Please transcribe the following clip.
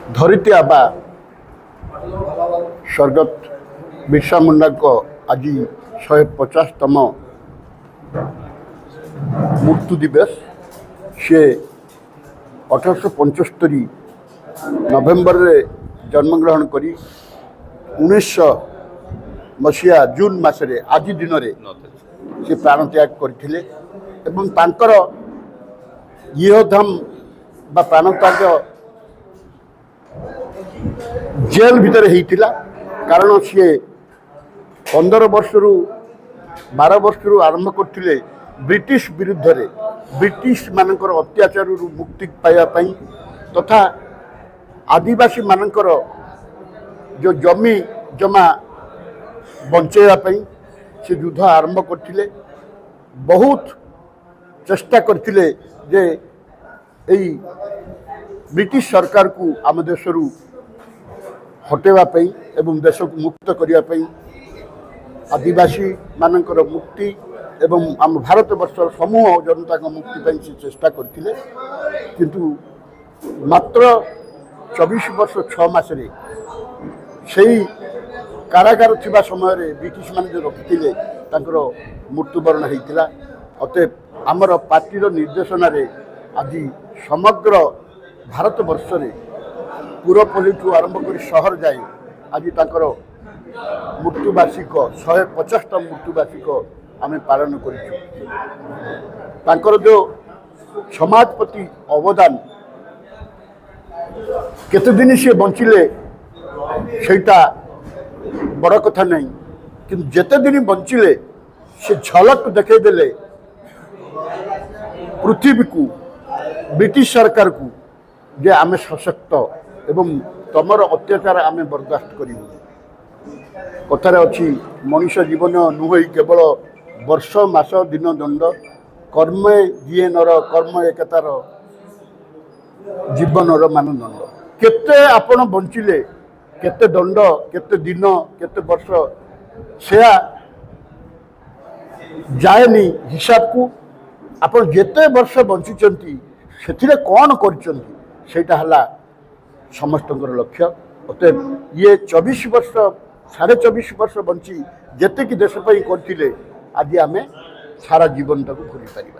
धरित्री आबा स्वर्गत बिरसा मुंडा को आज 150तम मृत्यु दिवस। सी 1875 नवेम्बर जन्मग्रहण करी 1900 मसीहा जून मसरे आज दिन में से प्राण त्याग करथिले एवं तांकर इहोधाम बा प्राण त्याग जेल भितर होता। कारण सी 15 वर्ष रु 12 वर्ष रु आरंभ करथिले ब्रिटिश विरुद्ध रे ब्रिटिश मानकर अत्याचार रु मुक्ति पाइबापी तथा आदिवासी मानकर जो जमी जमा बंचाइबापी से युद्ध आरंभ करथिले। बहुत चेष्टा करथिले जे एई ब्रिटिश सरकार को आम देश हटेवाई एवं देश को मुक्त करने आदिवासी मानकर मुक्ति एवं आम भारत वर्ष समूह जनता को मुक्ति पाई से चेष्टा करथिले। किंतु मात्र 24 वर्ष 6 मासरे सही कारागार थिबा समय रे ब्रिटिश मान जो रखिथिले तांकर मृत्युवरण होता। अतएव आमर पार्टीर निर्देशन रे आज समग्र भारत वर्ष रे पूरपल्ली ठू आरंभ कर सहर जाए आज तांकर मृत्युवार्षिक 150तम मृत्युवार्षिक आम पालन कर जो समाज प्रति अवदान केते दिन से बंचिले सेटा बड़ कथा नहीं, किंतु जेते दिन बंचिले से झलक देखदेले पृथ्वी को ब्रिटिश सरकार को जे आमे सशक्त एवं तमर अत्याचार आमे बर्दाश्त करूँ। कथार अच्छी मनीष जीवन नुहई केवल वर्ष मास दिन दंड कर्म जीए नर कर्म एकतार जीवनर मानदंड। केते आपण बंचिले केते दंड केते दिन केते वर्ष से जाएनी हिसाब को आपण जेते वर्ष बंचिचंती सेथिरे कौन करचंती सेटा हला समस्त लक्ष्य। अतएव ये 24 वर्ष 24.5 वर्ष बंची जेते कि देश करथिले आज आमे सारा जीवन टाको भूली पारिबा।